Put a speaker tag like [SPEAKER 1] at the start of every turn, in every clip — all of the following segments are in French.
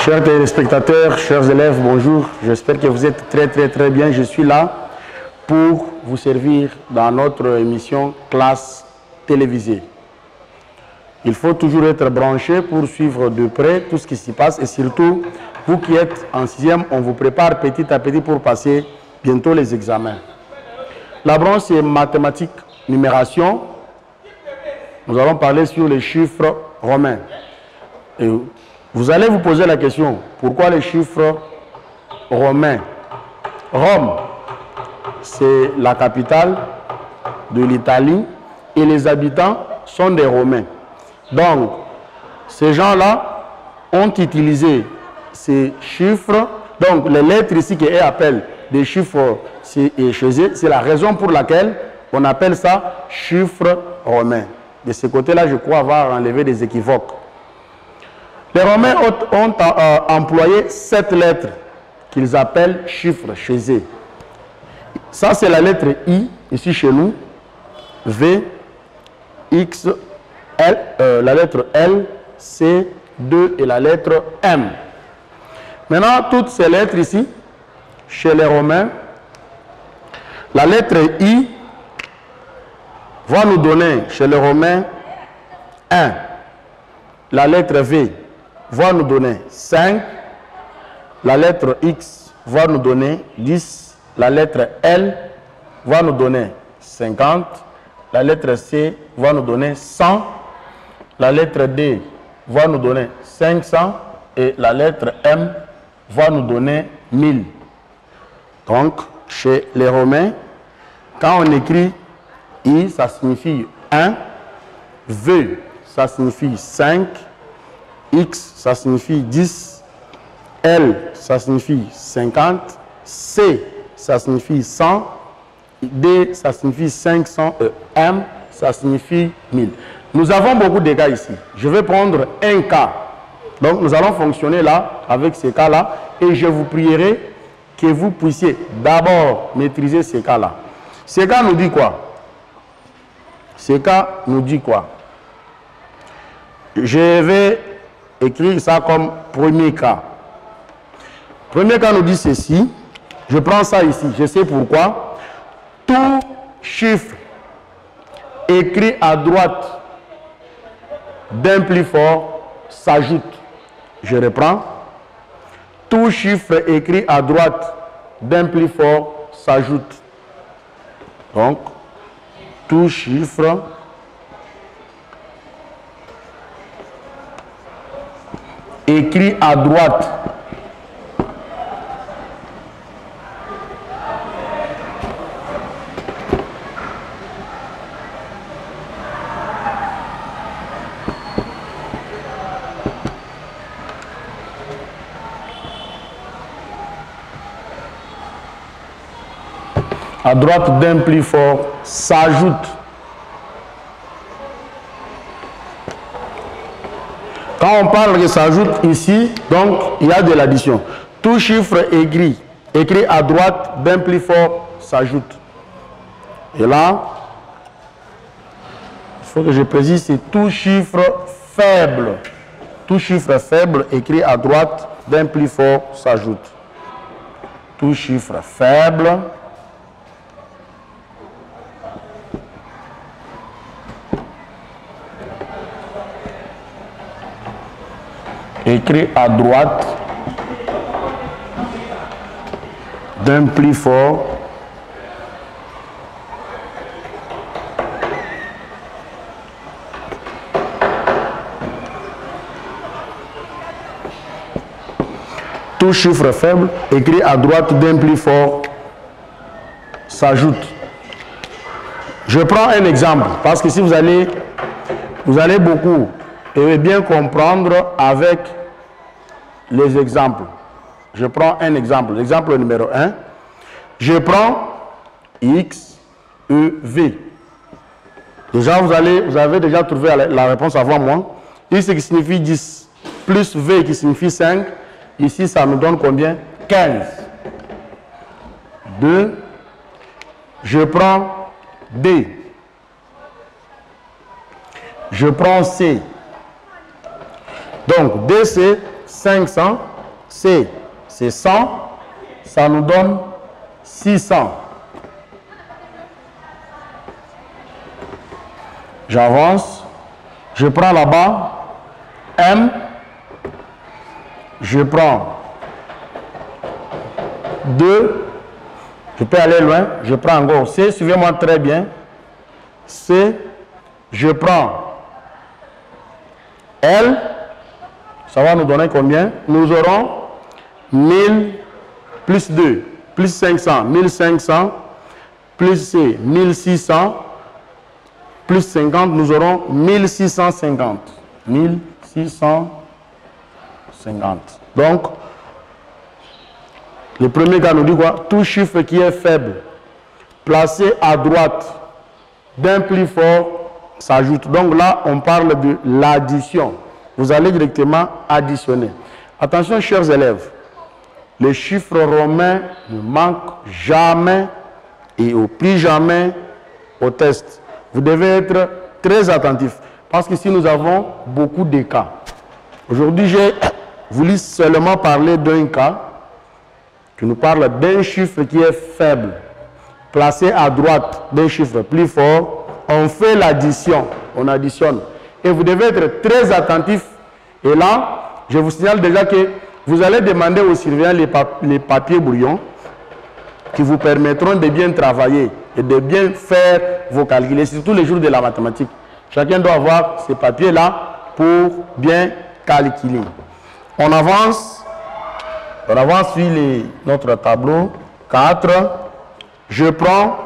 [SPEAKER 1] Chers téléspectateurs, chers élèves, bonjour. J'espère que vous êtes très bien. Je suis là pour vous servir dans notre émission classe télévisée. Il faut toujours être branché pour suivre de près tout ce qui s'y passe et surtout, vous qui êtes en 6e, on vous prépare petit à petit pour passer bientôt les examens. La branche, c'est mathématiques, numération. Nous allons parler sur les chiffres romains. Et vous allez vous poser la question, pourquoi les chiffres romains? Rome, c'est la capitale de l'Italie et les habitants sont des Romains. Donc, ces gens-là ont utilisé ces chiffres. Donc, les lettres ici qu'eux appellent des chiffres chez eux, c'est la raison pour laquelle on appelle ça chiffres romains. De ce côté-là, je crois avoir enlevé des équivoques. Les Romains ont employé 7 lettres qu'ils appellent chiffres chez eux. Ça, c'est la lettre I, ici chez nous, V, X, L, la lettre L, C, 2 et la lettre M. Maintenant, toutes ces lettres ici, chez les Romains, la lettre I va nous donner, chez les Romains, 1. La lettre V va nous donner 5. La lettre X va nous donner 10. La lettre L va nous donner 50. La lettre C va nous donner 100. La lettre D va nous donner 500. Et la lettre M va nous donner 1000. Donc, chez les Romains, quand on écrit I, ça signifie 1. V, ça signifie 5. X, ça signifie 10. L, ça signifie 50. C, ça signifie 100. D, ça signifie 500. M, ça signifie 1000. Nous avons beaucoup de cas ici. Je vais prendre un cas. Donc, nous allons fonctionner là, avec ces cas-là. Et je vous prierai que vous puissiez d'abord maîtriser ces cas-là. Ces cas nous dit quoi? Ces cas nous dit quoi? Je vais écrire ça comme premier cas. Premier cas nous dit ceci. Je prends ça ici. Je sais pourquoi. Tout chiffre écrit à droite d'un plus fort s'ajoute. Je reprends. Tout chiffre écrit à droite d'un plus fort s'ajoute. Donc, tout chiffre écrit à droite d'un plus fort s'ajoute. Quand on parle de s'ajoute ici, donc il y a de l'addition. Tout chiffre écrit à droite d'un plus fort s'ajoute. Et là, il faut que je précise, c'est tout chiffre faible. Tout chiffre faible écrit à droite d'un plus fort s'ajoute. Tout chiffre faible écrit à droite d'un plus fort tout chiffre faible écrit à droite d'un plus fort s'ajoute. Je prends un exemple parce que si vous allez beaucoup et bien comprendre avec les exemples. Je prends un exemple. L'exemple numéro 1. Je prends X, E, V. Déjà, vous avez déjà trouvé la réponse avant moi. X qui signifie 10 plus V qui signifie 5. Ici, ça nous donne combien? 15. 2. Je prends D. Je prends C. Donc, D, c'est 500 C, c'est 100. Ça nous donne 600. J'avance. Je prends là-bas M. Je prends 2. Je peux aller loin. Je prends encore C. Suivez-moi très bien. C. Je prends L. Ça va nous donner combien? Nous aurons 1000 plus 2, plus 500, 1500, plus C, 1600, plus 50, nous aurons 1650. 1650. Donc, le premier cas nous dit quoi? Tout chiffre qui est faible, placé à droite d'un plus fort, s'ajoute. Donc là, on parle de l'addition. Vous allez directement additionner. Attention, chers élèves, les chiffres romains ne manquent jamais et au plus jamais au test. Vous devez être très attentif parce qu'ici nous avons beaucoup de cas. Aujourd'hui, j'ai voulu seulement parler d'un cas qui nous parle d'un chiffre qui est faible, placé à droite d'un chiffre plus fort. On fait l'addition, on additionne. Et vous devez être très attentif. Et là, je vous signale déjà que vous allez demander aux surveillants les papiers brouillons qui vous permettront de bien travailler et de bien faire vos calculs, et surtout les jours de la mathématique. Chacun doit avoir ces papiers-là pour bien calculer. On avance sur notre tableau. 4. Je prends,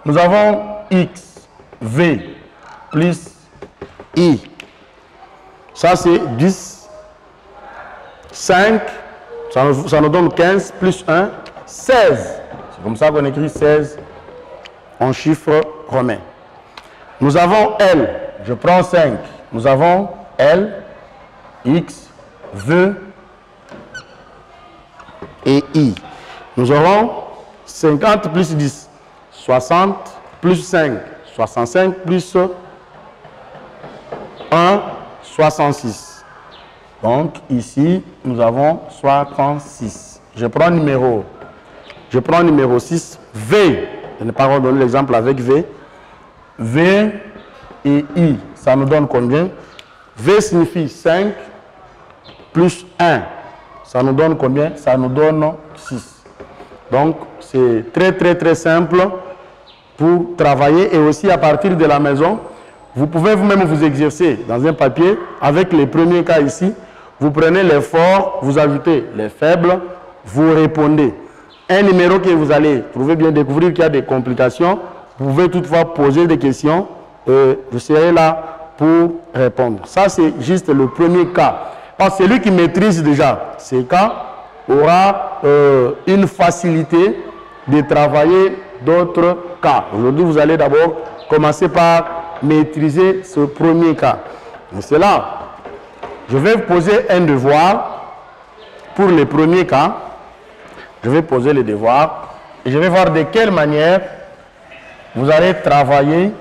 [SPEAKER 1] nous avons X, V, plus I. Ça, c'est 10. 5, ça nous donne 15, plus 1, 16. C'est comme ça qu'on écrit 16 en chiffre romain. Nous avons L, je prends 5. Nous avons L, X, V et I. Nous aurons 50 plus 10, 60 plus 5, 65 plus 1, 66. Donc, ici, nous avons 66. Je prends numéro 6, V. Je n'ai pas donné l'exemple avec V. V et I, ça nous donne combien? V signifie 5 plus 1. Ça nous donne combien? Ça nous donne 6. Donc, c'est très simple pour travailler et aussi à partir de la maison. Vous pouvez vous-même vous exercer dans un papier avec les premiers cas ici. Vous prenez les forts, vous ajoutez les faibles, vous répondez. Un numéro que vous allez trouver bien découvrir qu'il y a des complications, vous pouvez toutefois poser des questions et je serai là pour répondre. Ça, c'est juste le premier cas. Parce que celui qui maîtrise déjà ces cas aura une facilité de travailler d'autres cas. Aujourd'hui, vous allez d'abord commencer par maîtriser ce premier cas. Et c'est là. Je vais vous poser un devoir pour le premier cas. Je vais poser le devoir et je vais voir de quelle manière vous allez travailler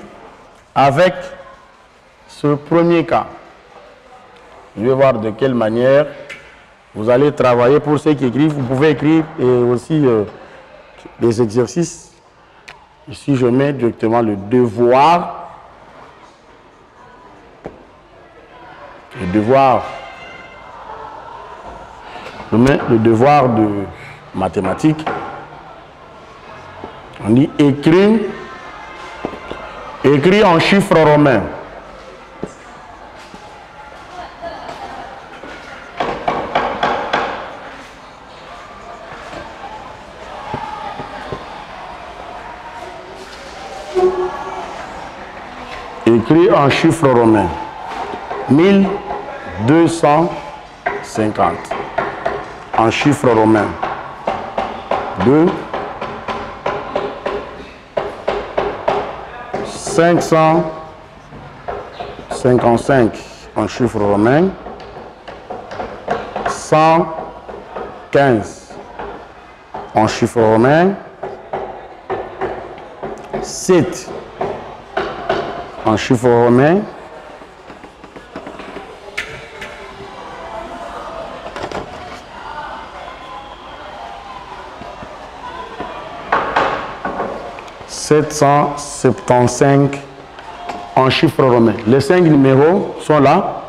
[SPEAKER 1] avec ce premier cas. Je vais voir de quelle manière vous allez travailler. Pour ceux qui écrivent, vous pouvez écrire et aussi des exercices. Ici, je mets directement le devoir. Le devoir. Je mets le devoir de mathématiques. On dit écrit en chiffres romains. Écrit en chiffres romains. 1250 en chiffres romains. 2 555 en chiffres romains. 115 en chiffres romains. 7 en chiffres romains. 1 775 en chiffres romains. Les 5 numéros sont là.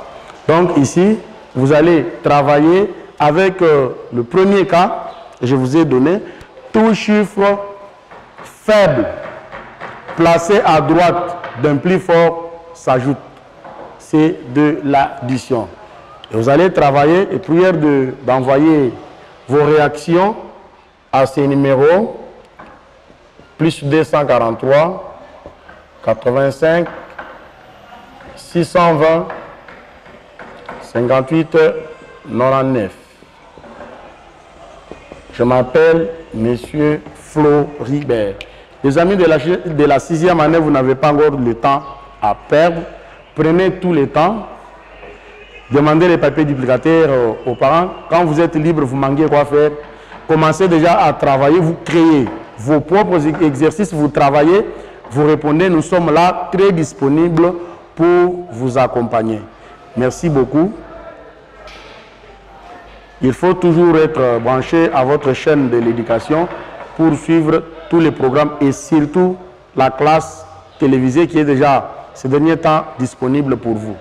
[SPEAKER 1] Donc ici, vous allez travailler avec le premier cas que je vous ai donné. Tout chiffre faible placé à droite d'un plus fort s'ajoute. C'est de l'addition. Et vous allez travailler et prière d'envoyer vos réactions à ces numéros. Plus 243, 85, 620, 58, 99. Je m'appelle Monsieur Floribert. Les amis de la 6e année, vous n'avez pas encore le temps à perdre. Prenez tout le temps. Demandez les papiers duplicataires aux parents. Quand vous êtes libre, vous manquez quoi faire. Commencez déjà à travailler, vous créez vos propres exercices, vous travaillez, vous répondez. Nous sommes là, très disponibles pour vous accompagner. Merci beaucoup. Il faut toujours être branché à votre chaîne de l'éducation pour suivre tous les programmes et surtout la classe télévisée qui est déjà ces derniers temps disponible pour vous.